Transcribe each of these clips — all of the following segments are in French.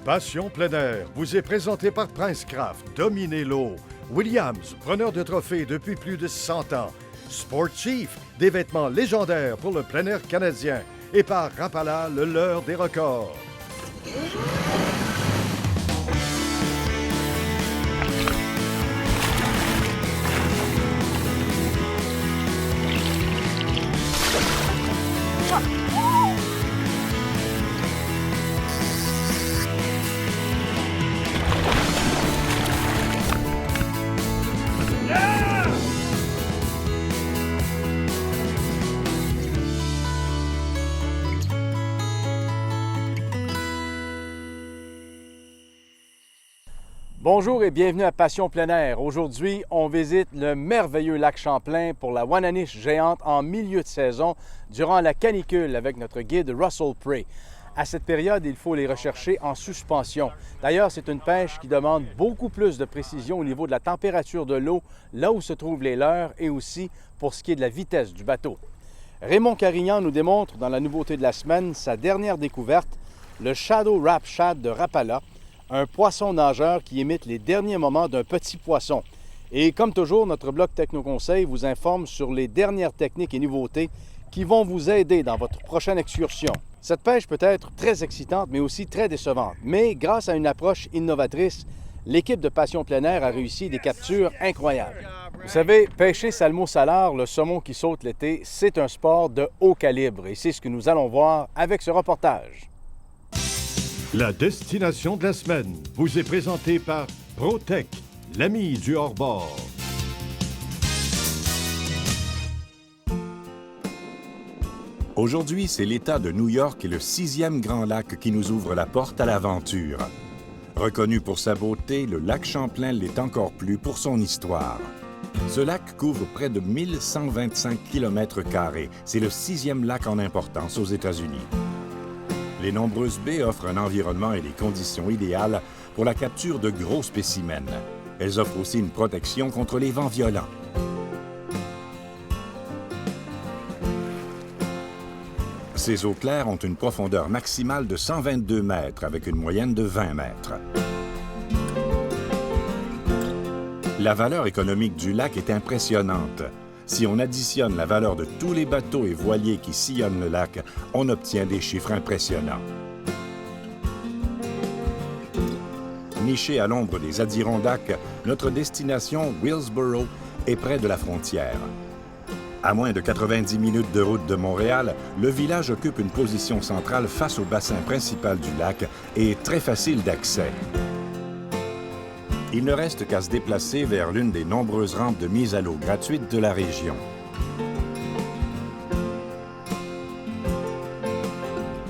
Passion plein air vous est présenté par Princecraft, Dominez l'eau, Williams, preneur de trophées depuis plus de 100 ans, Sport Chief, des vêtements légendaires pour le plein air canadien, et par Rapala, le leurre des records. Bonjour et bienvenue à Passion plein air. Aujourd'hui, on visite le merveilleux lac Champlain pour la Wananiche géante en milieu de saison durant la canicule avec notre guide Russell Prey. À cette période, il faut les rechercher en suspension. D'ailleurs, c'est une pêche qui demande beaucoup plus de précision au niveau de la température de l'eau, là où se trouvent les leurres et aussi pour ce qui est de la vitesse du bateau. Raymond Carignan nous démontre dans la nouveauté de la semaine sa dernière découverte, le Shadow Wrap Shad de Rapala, un poisson nageur qui imite les derniers moments d'un petit poisson. Et comme toujours, notre blog Techno-Conseil vous informe sur les dernières techniques et nouveautés qui vont vous aider dans votre prochaine excursion. Cette pêche peut être très excitante, mais aussi très décevante. Mais grâce à une approche innovatrice, l'équipe de Passion plein air a réussi des captures incroyables. Vous savez, pêcher salmo salar, le saumon qui saute l'été, c'est un sport de haut calibre. Et c'est ce que nous allons voir avec ce reportage. La destination de la semaine vous est présentée par ProTech, l'ami du hors-bord. Aujourd'hui, c'est l'État de New York et le 6e grand lac qui nous ouvre la porte à l'aventure. Reconnu pour sa beauté, le lac Champlain l'est encore plus pour son histoire. Ce lac couvre près de 1125 km². C'est le 6e lac en importance aux États-Unis. Les nombreuses baies offrent un environnement et des conditions idéales pour la capture de gros spécimens. Elles offrent aussi une protection contre les vents violents. Ces eaux claires ont une profondeur maximale de 122 mètres avec une moyenne de 20 mètres. La valeur économique du lac est impressionnante. Si on additionne la valeur de tous les bateaux et voiliers qui sillonnent le lac, on obtient des chiffres impressionnants. Niché à l'ombre des Adirondacks, notre destination, Willsboro, est près de la frontière. À moins de 90 minutes de route de Montréal, le village occupe une position centrale face au bassin principal du lac et est très facile d'accès. Il ne reste qu'à se déplacer vers l'une des nombreuses rampes de mise à l'eau gratuites de la région.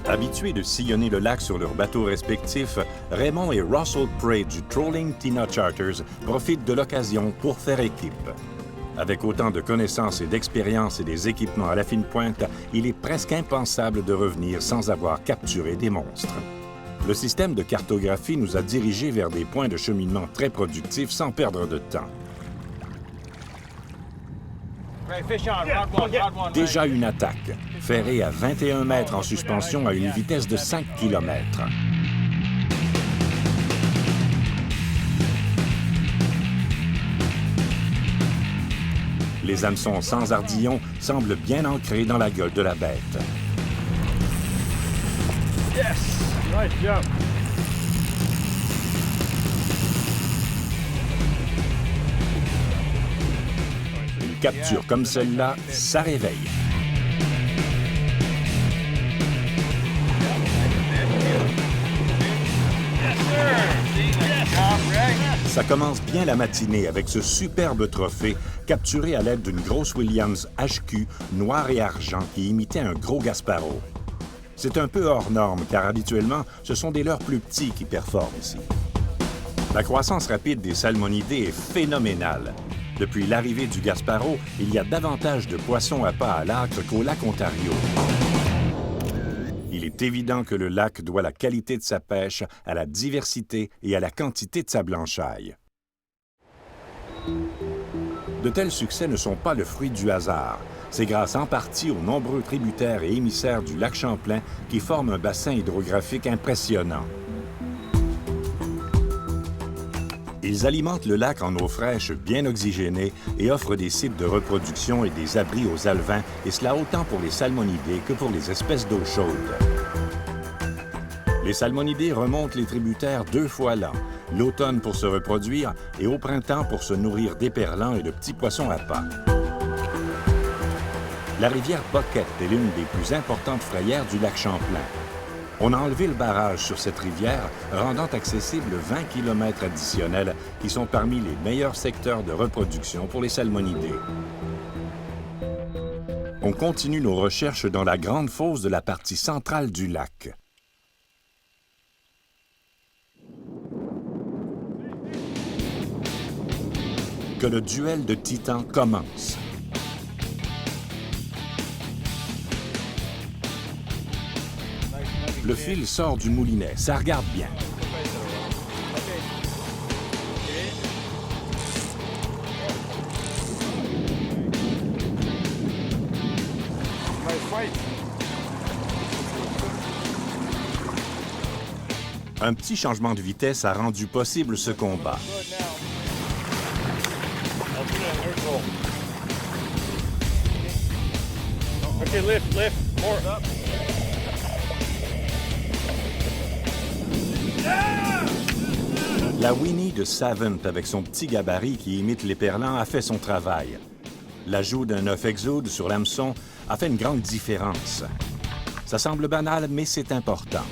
Habitués de sillonner le lac sur leurs bateaux respectifs, Raymond et Russell Prey du Trolling Tina Charters profitent de l'occasion pour faire équipe. Avec autant de connaissances et d'expérience et des équipements à la fine pointe, il est presque impensable de revenir sans avoir capturé des monstres. Le système de cartographie nous a dirigés vers des points de cheminement très productifs sans perdre de temps. Déjà une attaque, ferrée à 21 mètres en suspension à une vitesse de 5 km. Les hameçons sans ardillon semblent bien ancrés dans la gueule de la bête. Yes! Nice job! Une capture comme celle-là, ça réveille. Ça commence bien la matinée avec ce superbe trophée capturé à l'aide d'une grosse Williams HQ noir et argent qui imitait un gros Gasparro. C'est un peu hors norme car habituellement, ce sont des leurres plus petits qui performent ici. La croissance rapide des salmonidés est phénoménale. Depuis l'arrivée du Gasparro, il y a davantage de poissons à pas à l'acre qu'au lac Ontario. Il est évident que le lac doit la qualité de sa pêche à la diversité et à la quantité de sa blanchaille. De tels succès ne sont pas le fruit du hasard. C'est grâce en partie aux nombreux tributaires et émissaires du lac Champlain qui forment un bassin hydrographique impressionnant. Ils alimentent le lac en eau fraîche bien oxygénée et offrent des sites de reproduction et des abris aux alevins, et cela autant pour les salmonidés que pour les espèces d'eau chaude. Les salmonidés remontent les tributaires 2 fois l'an, l'automne pour se reproduire et au printemps pour se nourrir d'éperlans et de petits poissons à pas. La rivière Bucket est l'une des plus importantes frayères du lac Champlain. On a enlevé le barrage sur cette rivière, rendant accessibles 20 km additionnels qui sont parmi les meilleurs secteurs de reproduction pour les salmonidés. On continue nos recherches dans la grande fosse de la partie centrale du lac. Que le duel de titans commence. Le fil sort du moulinet, ça regarde bien. Un petit changement de vitesse a rendu possible ce combat. Okay, lift, more up. La Winnie de Savant, avec son petit gabarit qui imite l'éperlan, a fait son travail. L'ajout d'un œuf exode sur l'hameçon a fait une grande différence. Ça semble banal, mais c'est important.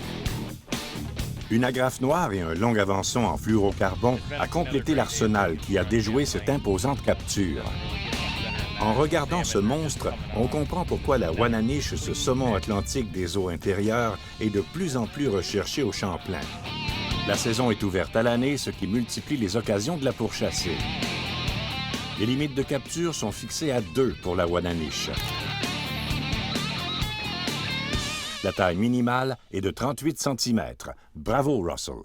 Une agrafe noire et un long avançon en fluorocarbone a complété l'arsenal qui a déjoué cette imposante capture. En regardant ce monstre, on comprend pourquoi la Wananiche, ce saumon atlantique des eaux intérieures, est de plus en plus recherché au Champlain. La saison est ouverte à l'année, ce qui multiplie les occasions de la pourchasser. Les limites de capture sont fixées à 2 pour la Wananiche. La taille minimale est de 38 cm. Bravo, Russell!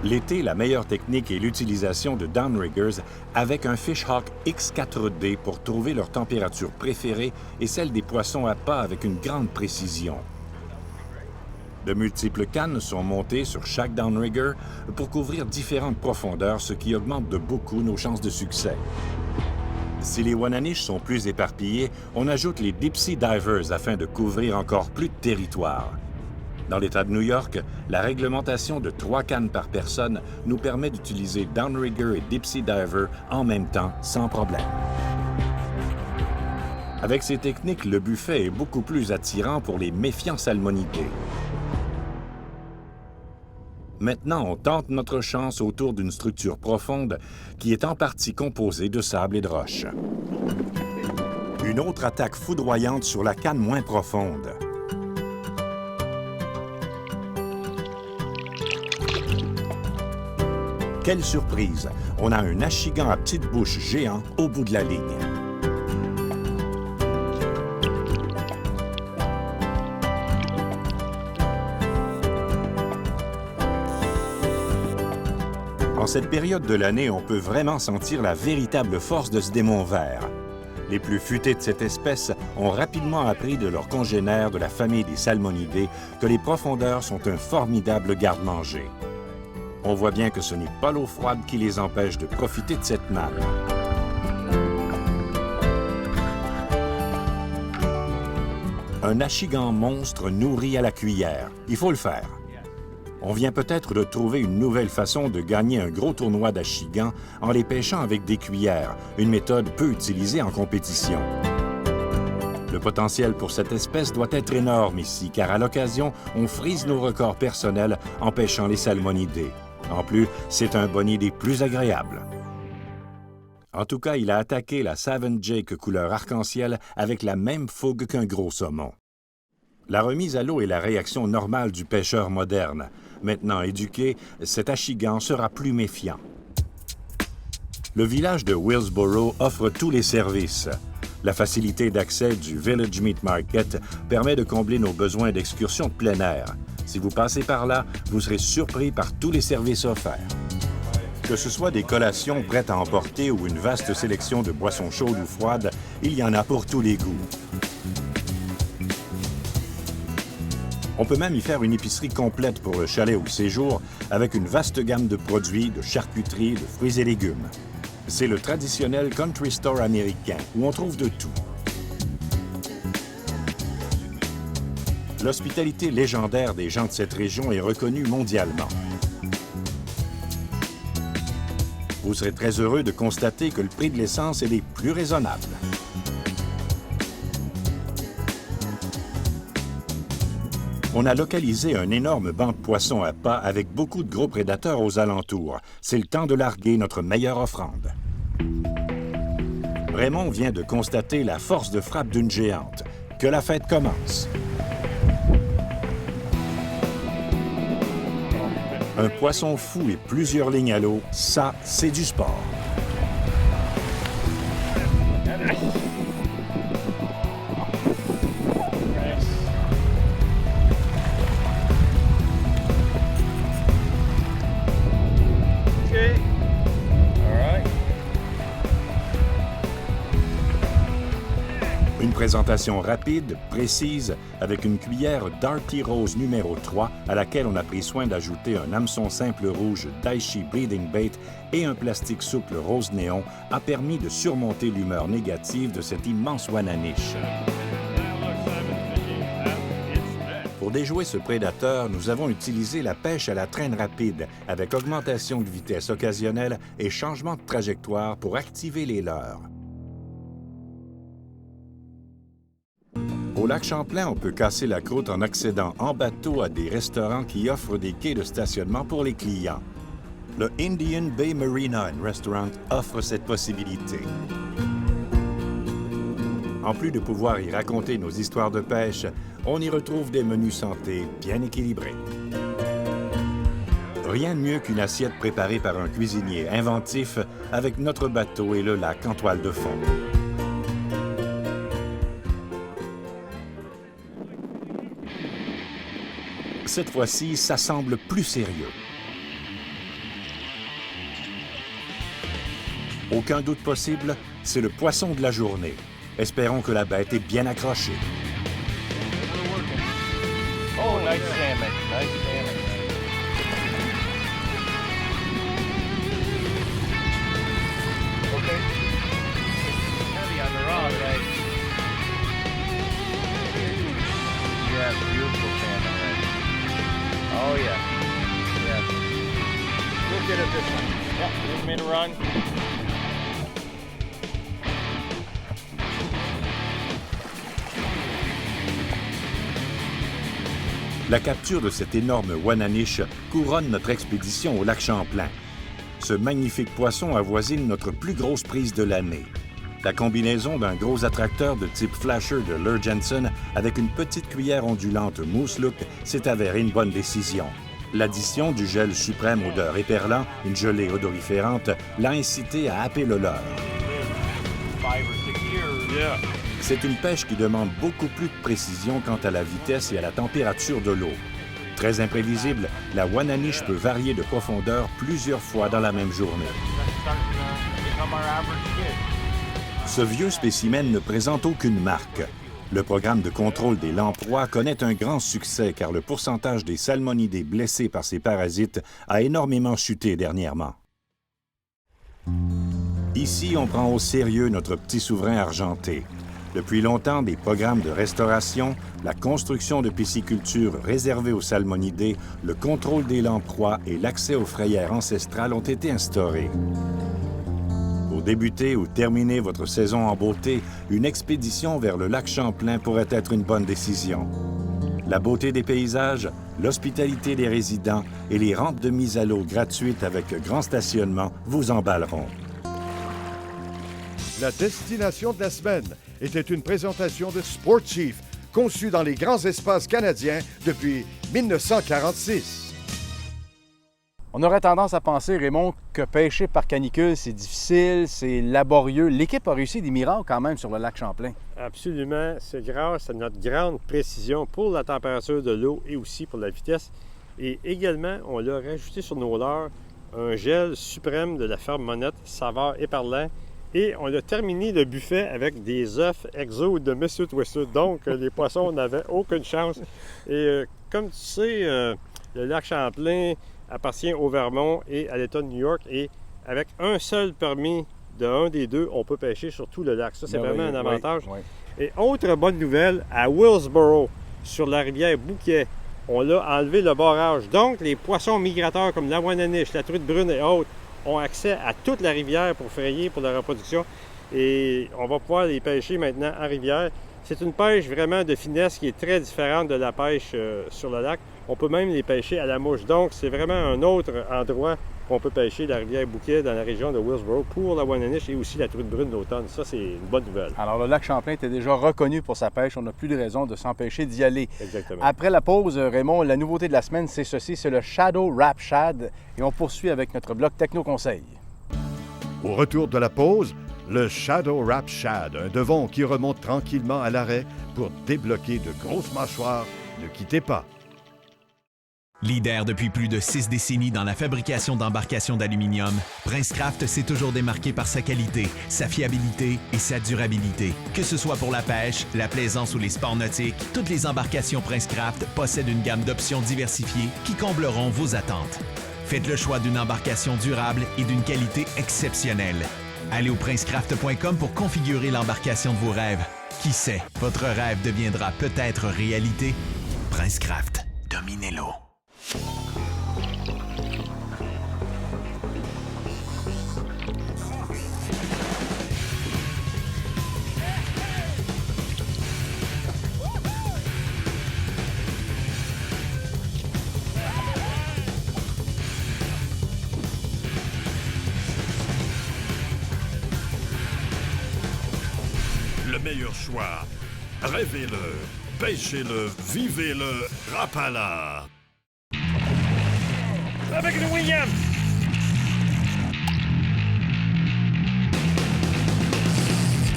L'été, la meilleure technique est l'utilisation de downriggers avec un Fishhawk X4D pour trouver leur température préférée et celle des poissons à pas avec une grande précision. De multiples cannes sont montées sur chaque downrigger pour couvrir différentes profondeurs, ce qui augmente de beaucoup nos chances de succès. Si les Wananiche sont plus éparpillés, on ajoute les Deep Sea Divers afin de couvrir encore plus de territoire. Dans l'État de New York, la réglementation de 3 cannes par personne nous permet d'utiliser downrigger et Deep Sea Diver en même temps, sans problème. Avec ces techniques, le buffet est beaucoup plus attirant pour les méfiants salmonidés. Maintenant, on tente notre chance autour d'une structure profonde qui est en partie composée de sable et de roches. Une autre attaque foudroyante sur la canne moins profonde. Quelle surprise! On a un achigan à petite bouche géant au bout de la ligne. En cette période de l'année, on peut vraiment sentir la véritable force de ce démon vert. Les plus futés de cette espèce ont rapidement appris de leurs congénères de la famille des salmonidés que les profondeurs sont un formidable garde-manger. On voit bien que ce n'est pas l'eau froide qui les empêche de profiter de cette manne. Un achigan monstre nourri à la cuillère. Il faut le faire. On vient peut-être de trouver une nouvelle façon de gagner un gros tournoi d'achigan en les pêchant avec des cuillères, une méthode peu utilisée en compétition. Le potentiel pour cette espèce doit être énorme ici, car à l'occasion, on frise nos records personnels en pêchant les salmonidés. En plus, c'est un boni des plus agréables. En tout cas, il a attaqué la Savant Jake couleur arc-en-ciel avec la même fougue qu'un gros saumon. La remise à l'eau est la réaction normale du pêcheur moderne. Maintenant éduqué, cet achigan sera plus méfiant. Le village de Willsboro offre tous les services. La facilité d'accès du Village Meat Market permet de combler nos besoins d'excursion de plein air. Si vous passez par là, vous serez surpris par tous les services offerts. Que ce soit des collations prêtes à emporter ou une vaste sélection de boissons chaudes ou froides, il y en a pour tous les goûts. On peut même y faire une épicerie complète pour le chalet ou le séjour, avec une vaste gamme de produits, de charcuterie, de fruits et légumes. C'est le traditionnel country store américain, où on trouve de tout. L'hospitalité légendaire des gens de cette région est reconnue mondialement. Vous serez très heureux de constater que le prix de l'essence est des plus raisonnables. On a localisé un énorme banc de poissons à pas avec beaucoup de gros prédateurs aux alentours. C'est le temps de larguer notre meilleure offrande. Raymond vient de constater la force de frappe d'une géante. Que la fête commence! Un poisson fou et plusieurs lignes à l'eau, ça, c'est du sport. Une présentation rapide, précise, avec une cuillère Darty Rose numéro 3 à laquelle on a pris soin d'ajouter un hameçon simple rouge Daishi Bleeding Bait et un plastique souple rose néon a permis de surmonter l'humeur négative de cet immense Wananiche. Pour déjouer ce prédateur, nous avons utilisé la pêche à la traîne rapide avec augmentation de vitesse occasionnelle et changement de trajectoire pour activer les leurres. Au lac Champlain, on peut casser la croûte en accédant en bateau à des restaurants qui offrent des quais de stationnement pour les clients. Le Indian Bay Marina and Restaurant offre cette possibilité. En plus de pouvoir y raconter nos histoires de pêche, on y retrouve des menus santé bien équilibrés. Rien de mieux qu'une assiette préparée par un cuisinier inventif avec notre bateau et le lac en toile de fond. Cette fois-ci, ça semble plus sérieux. Aucun doute possible, c'est le poisson de la journée. Espérons que la bête est bien accrochée. Oh, nice salmon. Nice salmon. Okay. Heavy on the rod, right? Yeah, beautiful salmon, right? Oh, yeah. Yeah. We'll get it this one. Yeah, you made a run. La capture de cet énorme Wananiche couronne notre expédition au lac Champlain. Ce magnifique poisson avoisine notre plus grosse prise de l'année. La combinaison d'un gros attracteur de type flasher de Lure Jensen avec une petite cuillère ondulante Moose Look s'est avérée une bonne décision. L'addition du gel suprême odeur éperlant, une gelée odoriférante, l'a incité à happer le leurre. C'est une pêche qui demande beaucoup plus de précision quant à la vitesse et à la température de l'eau. Très imprévisible, la Wananiche peut varier de profondeur plusieurs fois dans la même journée. Ce vieux spécimen ne présente aucune marque. Le programme de contrôle des lamproies connaît un grand succès car le pourcentage des salmonidés blessés par ces parasites a énormément chuté dernièrement. Ici, on prend au sérieux notre petit souverain argenté. Depuis longtemps, des programmes de restauration, la construction de piscicultures réservées aux salmonidés, le contrôle des lamproies et l'accès aux frayères ancestrales ont été instaurés. Pour débuter ou terminer votre saison en beauté, une expédition vers le lac Champlain pourrait être une bonne décision. La beauté des paysages, l'hospitalité des résidents et les rampes de mise à l'eau gratuites avec grand stationnement vous emballeront. La destination de la semaine était une présentation de Sport Chief, conçue dans les grands espaces canadiens depuis 1946. On aurait tendance à penser, Raymond, que pêcher par canicule, c'est difficile, c'est laborieux. L'équipe a réussi des miracles quand même sur le lac Champlain. Absolument. C'est grâce à notre grande précision pour la température de l'eau et aussi pour la vitesse. Et également, on l'a rajouté sur nos leurres un gel suprême de la ferme Monette, saveur éparlant. Et on a terminé le buffet avec des œufs exo de M. Twister. Donc, les poissons n'avaient aucune chance. Et comme tu sais, le lac Champlain appartient au Vermont et à l'État de New York. Et avec un seul permis d'un des deux, on peut pêcher sur tout le lac. Ça, c'est vraiment un avantage. Oui. Et autre bonne nouvelle, à Willsboro, sur la rivière Bouquet, on a enlevé le barrage. Donc, les poissons migrateurs comme la Wananiche, la truite brune et autres ont accès à toute la rivière pour frayer, pour la reproduction. Et on va pouvoir les pêcher maintenant en rivière. C'est une pêche vraiment de finesse qui est très différente de la pêche sur le lac. On peut même les pêcher à la mouche. Donc, c'est vraiment un autre endroit où on peut pêcher la rivière Bouquet dans la région de Willsboro pour la Wananiche et aussi la truite brune d'automne. Ça, c'est une bonne nouvelle. Alors, le lac Champlain était déjà reconnu pour sa pêche. On n'a plus de raison de s'empêcher d'y aller. Exactement. Après la pause, Raymond, la nouveauté de la semaine, c'est ceci, c'est le Shadow Wrap Shad. Et on poursuit avec notre bloc Techno Conseil. Au retour de la pause, le Shadow Wrap Shad, un devon qui remonte tranquillement à l'arrêt pour débloquer de grosses mâchoires. Ne quittez pas. Leader depuis plus de 6 décennies dans la fabrication d'embarcations d'aluminium, Princecraft s'est toujours démarqué par sa qualité, sa fiabilité et sa durabilité. Que ce soit pour la pêche, la plaisance ou les sports nautiques, toutes les embarcations Princecraft possèdent une gamme d'options diversifiées qui combleront vos attentes. Faites le choix d'une embarcation durable et d'une qualité exceptionnelle. Allez au princecraft.com pour configurer l'embarcation de vos rêves. Qui sait, votre rêve deviendra peut-être réalité. Princecraft, dominez-le. Le meilleur choix. Rêvez-le, pêchez-le, vivez-le, Rapala. Avec le William!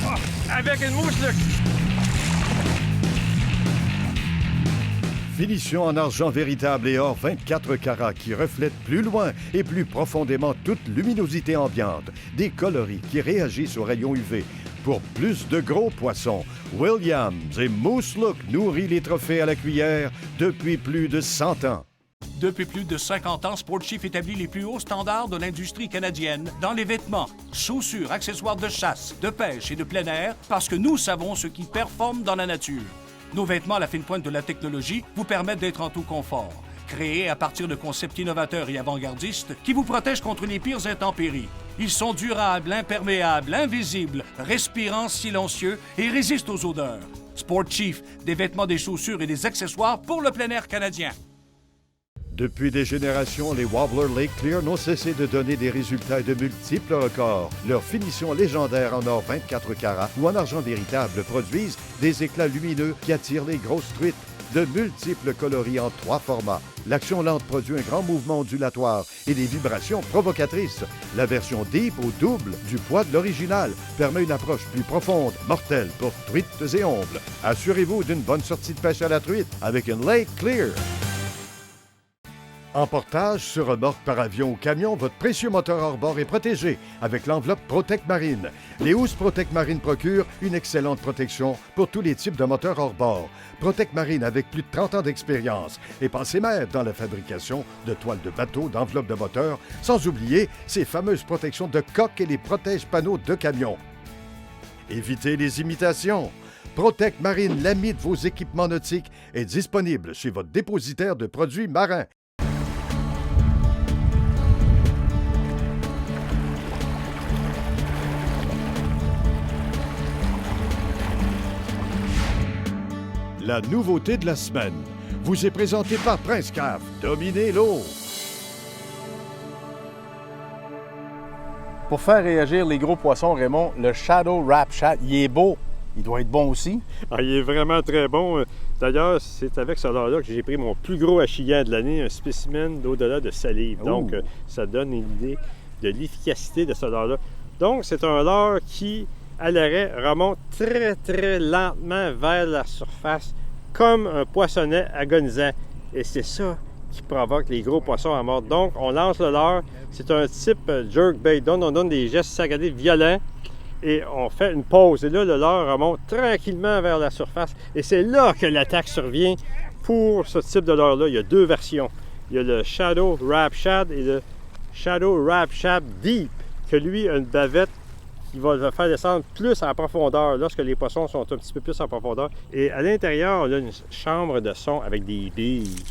Oh, avec une mouche, là! Finition en argent véritable et or 24 carats qui reflète plus loin et plus profondément toute luminosité ambiante. Des coloris qui réagissent aux rayons UV. Pour plus de gros poissons, Williams et Moose Look nourrit les trophées à la cuillère depuis plus de 100 ans. Depuis plus de 50 ans, Sportchief établit les plus hauts standards de l'industrie canadienne dans les vêtements, chaussures, accessoires de chasse, de pêche et de plein air parce que nous savons ce qui performe dans la nature. Nos vêtements à la fine pointe de la technologie vous permettent d'être en tout confort. Créés à partir de concepts innovateurs et avant-gardistes qui vous protègent contre les pires intempéries. Ils sont durables, imperméables, invisibles, respirants, silencieux et résistent aux odeurs. Sportchief, des vêtements, des chaussures et des accessoires pour le plein air canadien. Depuis des générations, les Wobbler Lake Clear n'ont cessé de donner des résultats et de multiples records. Leur finition légendaire en or 24 carats ou en argent véritable produisent des éclats lumineux qui attirent les grosses truites. De multiples coloris en 3 formats. L'action lente produit un grand mouvement ondulatoire et des vibrations provocatrices. La version Deep au double du poids de l'original permet une approche plus profonde, mortelle pour truites et ombles. Assurez-vous d'une bonne sortie de pêche à la truite avec une Lake Clear. En portage, sur remorque par avion ou camion, votre précieux moteur hors-bord est protégé avec l'enveloppe Protect Marine. Les housses Protect Marine procurent une excellente protection pour tous les types de moteurs hors-bord. Protect Marine avec plus de 30 ans d'expérience et passé maître dans la fabrication de toiles de bateau, d'enveloppes de moteur, sans oublier ces fameuses protections de coque et les protège-panneaux de camion. Évitez les imitations. Protect Marine, l'ami de vos équipements nautiques, est disponible chez votre dépositaire de produits marins. La nouveauté de la semaine vous est présentée par Princecraft. Dominez l'eau! Pour faire réagir les gros poissons, Raymond, le Shadow Wrap Shad, il est beau. Il doit être bon aussi. Ah, il est vraiment très bon. D'ailleurs, c'est avec ce leurre-là que j'ai pris mon plus gros achillant de l'année, un spécimen d'au-delà de salive. Oh. Donc, ça donne une idée de l'efficacité de ce leurre-là. Donc, c'est un leurre qui, à l'arrêt, remonte très, très lentement vers la surface, comme un poissonnet agonisant. Et c'est ça qui provoque les gros poissons à mort. Donc, on lance le leurre. C'est un type jerkbait. Donc, on donne des gestes saccadés violents et on fait une pause. Et là, le leurre remonte tranquillement vers la surface. Et c'est là que l'attaque survient pour ce type de leurre-là. Il y a deux versions. Il y a le Shadow Wrap Shad et le Shadow Wrap Shad Deep, que lui a une bavette qui va le faire descendre plus en profondeur lorsque les poissons sont un petit peu plus en profondeur. Et à l'intérieur, on a une chambre de son avec des billes.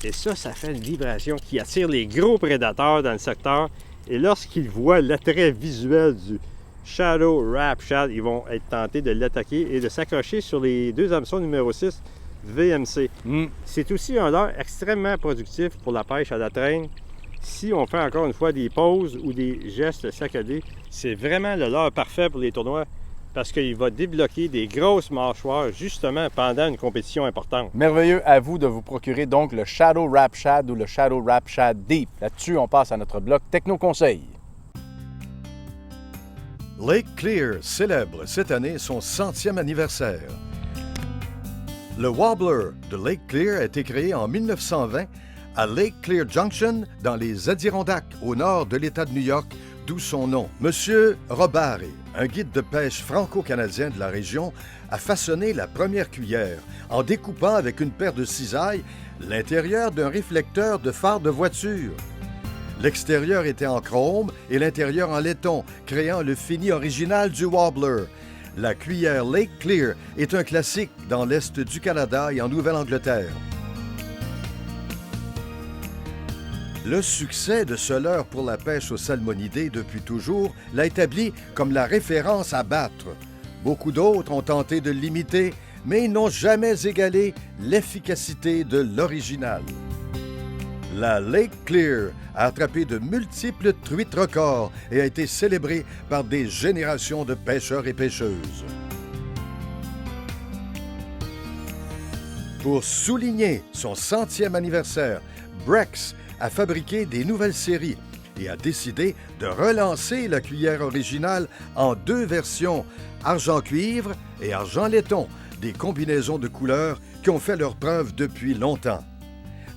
Et ça fait une vibration qui attire les gros prédateurs dans le secteur. Et lorsqu'ils voient l'attrait visuel du Shadow Wrap Shad, ils vont être tentés de l'attaquer et de s'accrocher sur les deux hameçons numéro 6 VMC. C'est aussi un leurre extrêmement productif pour la pêche à la traîne. Si on fait encore une fois des pauses ou des gestes saccadés, c'est vraiment le leurre parfait pour les tournois parce qu'il va débloquer des grosses mâchoires justement pendant une compétition importante. Merveilleux, à vous de vous procurer donc le Shadow Wrap Shad ou le Shadow Wrap Shad Deep. Là-dessus, on passe à notre bloc Techno Conseil. Lake Clear célèbre cette année son 100e anniversaire. Le Wobbler de Lake Clear a été créé en 1920 à Lake Clear Junction dans les Adirondacks, au nord de l'État de New York, d'où son nom. Monsieur Robari, un guide de pêche franco-canadien de la région, a façonné la première cuillère en découpant avec une paire de cisailles l'intérieur d'un réflecteur de phare de voiture. L'extérieur était en chrome et l'intérieur en laiton, créant le fini original du Wobbler. La cuillère Lake Clear est un classique dans l'Est du Canada et en Nouvelle-Angleterre. Le succès de ce leurre pour la pêche aux salmonidés depuis toujours l'a établi comme la référence à battre. Beaucoup d'autres ont tenté de l'imiter, mais ils n'ont jamais égalé l'efficacité de l'original. La Lake Clear a attrapé de multiples truites records et a été célébrée par des générations de pêcheurs et pêcheuses. Pour souligner son 100e anniversaire, Brex a fabriqué des nouvelles séries et a décidé de relancer la cuillère originale en deux versions, argent-cuivre et argent-laiton, des combinaisons de couleurs qui ont fait leur preuve depuis longtemps.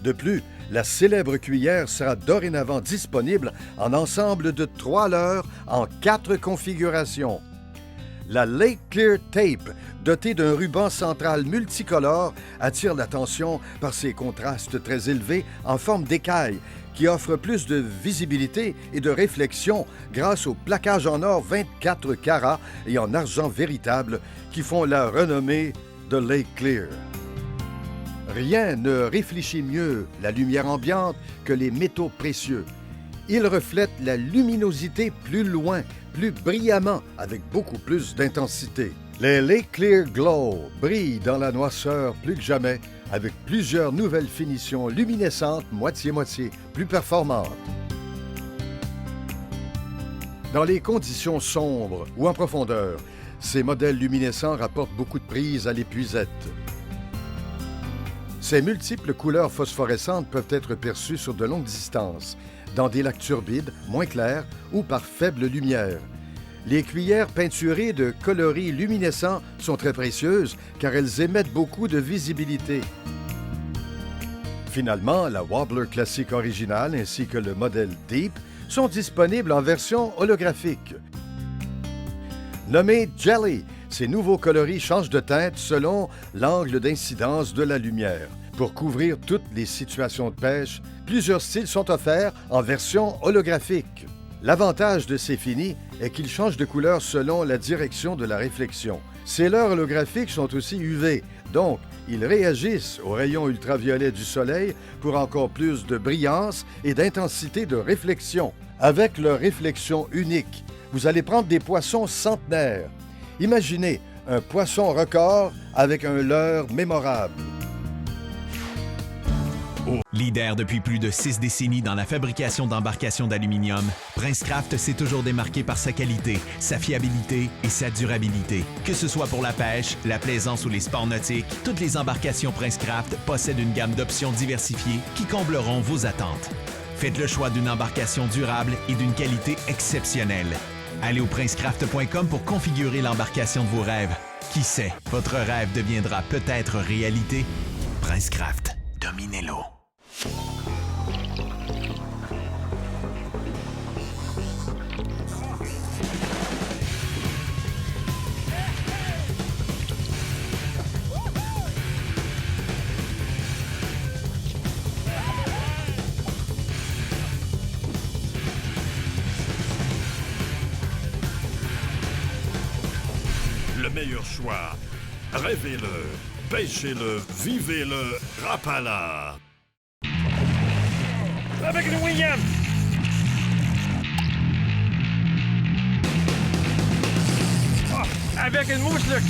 De plus, la célèbre cuillère sera dorénavant disponible en ensemble de 3 leurres en 4 configurations. La Lake Clear Tape, dotée d'un ruban central multicolore, attire l'attention par ses contrastes très élevés en forme d'écaille qui offre plus de visibilité et de réflexion grâce au plaquage en or 24 carats et en argent véritable qui font la renommée de Lake Clear. Rien ne réfléchit mieux la lumière ambiante que les métaux précieux. Ils reflètent la luminosité plus loin, plus brillamment, avec beaucoup plus d'intensité. Les Lake Clear Glow brillent dans la noirceur plus que jamais, avec plusieurs nouvelles finitions luminescentes moitié-moitié, plus performantes. Dans les conditions sombres ou en profondeur, ces modèles luminescents rapportent beaucoup de prise à l'épuisette. Ces multiples couleurs phosphorescentes peuvent être perçues sur de longues distances, dans des lacs turbides, moins clairs ou par faible lumière. Les cuillères peinturées de coloris luminescents sont très précieuses car elles émettent beaucoup de visibilité. Finalement, la Wobbler classique originale ainsi que le modèle Deep sont disponibles en version holographique. Nommés Jelly, ces nouveaux coloris changent de teinte selon l'angle d'incidence de la lumière. Pour couvrir toutes les situations de pêche, plusieurs styles sont offerts en version holographique. L'avantage de ces finis est qu'ils changent de couleur selon la direction de la réflexion. Ces leurres holographiques sont aussi UV, donc ils réagissent aux rayons ultraviolets du soleil pour encore plus de brillance et d'intensité de réflexion. Avec leur réflexion unique, vous allez prendre des poissons centenaires. Imaginez un poisson record avec un leurre mémorable. Leader depuis plus de 6 décennies dans la fabrication d'embarcations d'aluminium, Princecraft s'est toujours démarqué par sa qualité, sa fiabilité et sa durabilité. Que ce soit pour la pêche, la plaisance ou les sports nautiques, toutes les embarcations Princecraft possèdent une gamme d'options diversifiées qui combleront vos attentes. Faites le choix d'une embarcation durable et d'une qualité exceptionnelle. Allez au princecraft.com pour configurer l'embarcation de vos rêves. Qui sait, votre rêve deviendra peut-être réalité. Princecraft, dominez-le. meilleur choix. Rêvez-le, pêchez-le, vivez-le, Rapala. Avec le William! Avec une mouche, Luc!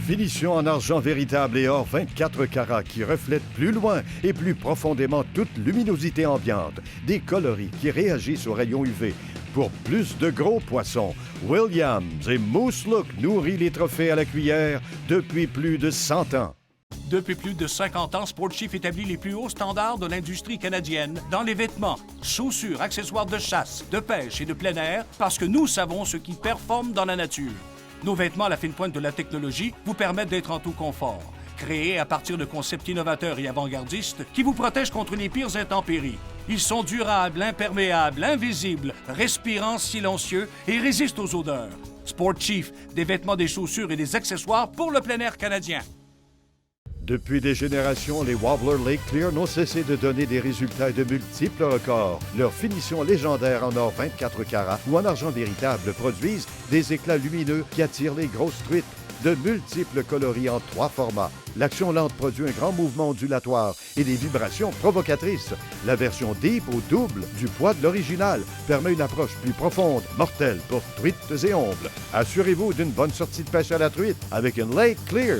Finition en argent véritable et or 24 carats qui reflètent plus loin et plus profondément toute luminosité ambiante. Des coloris qui réagissent aux rayons UV. Pour plus de gros poissons, Williams et Moose Look nourrit les trophées à la cuillère depuis plus de 100 ans. Depuis plus de 50 ans, Sport Chief établit les plus hauts standards de l'industrie canadienne dans les vêtements, chaussures, accessoires de chasse, de pêche et de plein air parce que nous savons ce qui performe dans la nature. Nos vêtements à la fine pointe de la technologie vous permettent d'être en tout confort. Créés à partir de concepts innovateurs et avant-gardistes qui vous protègent contre les pires intempéries. Ils sont durables, imperméables, invisibles, respirants, silencieux et résistent aux odeurs. Sport Chief, des vêtements, des chaussures et des accessoires pour le plein air canadien. Depuis des générations, les Wobbler Lake Clear n'ont cessé de donner des résultats et de multiples records. Leurs finitions légendaires en or 24 carats ou en argent véritable produisent des éclats lumineux qui attirent les grosses truites. De multiples coloris en 3 formats. L'action lente produit un grand mouvement ondulatoire et des vibrations provocatrices. La version Deep au double du poids de l'original permet une approche plus profonde, mortelle pour truites et ombles. Assurez-vous d'une bonne sortie de pêche à la truite avec une Lake Clear.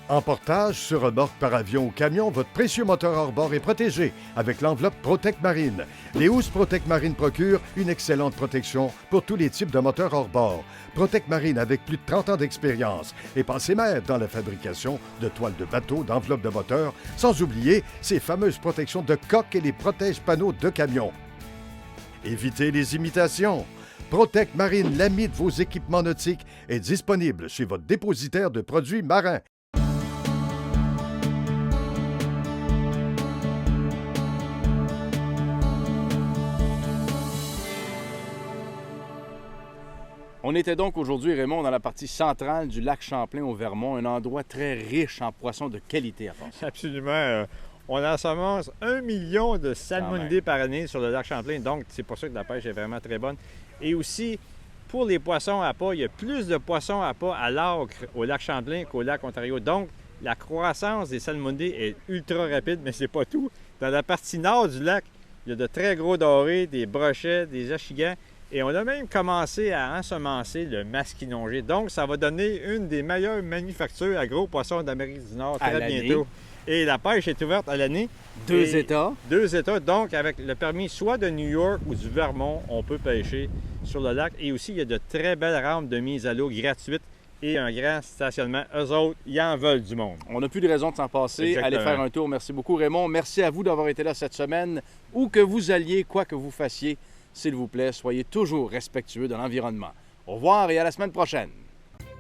En portage, sur remorque, par avion ou camion, votre précieux moteur hors-bord est protégé avec l'enveloppe Protect Marine. Les housses Protect Marine procurent une excellente protection pour tous les types de moteurs hors-bord. Protect Marine avec plus de 30 ans d'expérience est passé maître dans la fabrication de toiles de bateau, d'enveloppes de moteur, sans oublier ces fameuses protections de coque et les protège-panneaux de camion. Évitez les imitations. Protect Marine, l'ami de vos équipements nautiques, est disponible chez votre dépositaire de produits marins. On était donc aujourd'hui, Raymond, dans la partie centrale du lac Champlain au Vermont, un endroit très riche en poissons de qualité à part ça. Absolument. On ensemence 1 million de salmonidés par année sur le lac Champlain, donc c'est pour ça que la pêche est vraiment très bonne. Et aussi, pour les poissons à pas, il y a plus de poissons à pas à l'âcre au lac Champlain qu'au lac Ontario. Donc, la croissance des salmonidés est ultra rapide, mais c'est pas tout. Dans la partie nord du lac, il y a de très gros dorés, des brochets, des achigans. Et on a même commencé à ensemencer le masquinongé. Donc, ça va donner une des meilleures manufactures à gros poissons d'Amérique du Nord très bientôt. Et la pêche est ouverte à l'année. 2 États. 2 États. Donc, avec le permis soit de New York ou du Vermont, on peut pêcher sur le lac. Et aussi, il y a de très belles rampes de mise à l'eau gratuites et un grand stationnement. Eux autres, ils en veulent du monde. On n'a plus de raison de s'en passer. Exactement. Allez faire un tour. Merci beaucoup, Raymond. Merci à vous d'avoir été là cette semaine. Où que vous alliez, quoi que vous fassiez, s'il vous plaît, soyez toujours respectueux de l'environnement. Au revoir et à la semaine prochaine.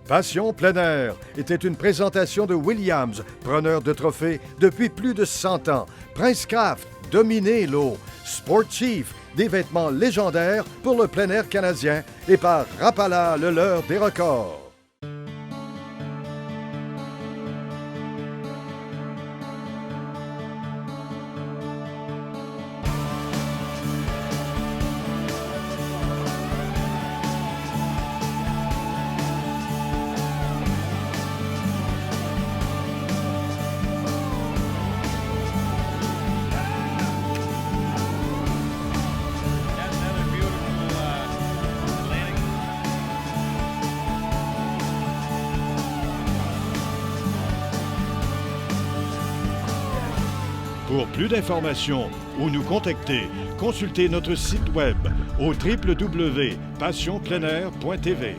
Passion plein air était une présentation de Williams, preneur de trophées depuis plus de 100 ans. Princecraft, dominez l'eau. Sport Chief, des vêtements légendaires pour le plein air canadien. Et par Rapala, le leur des records. Pour plus d'informations ou nous contacter, consultez notre site web au www.passionpleinair.tv.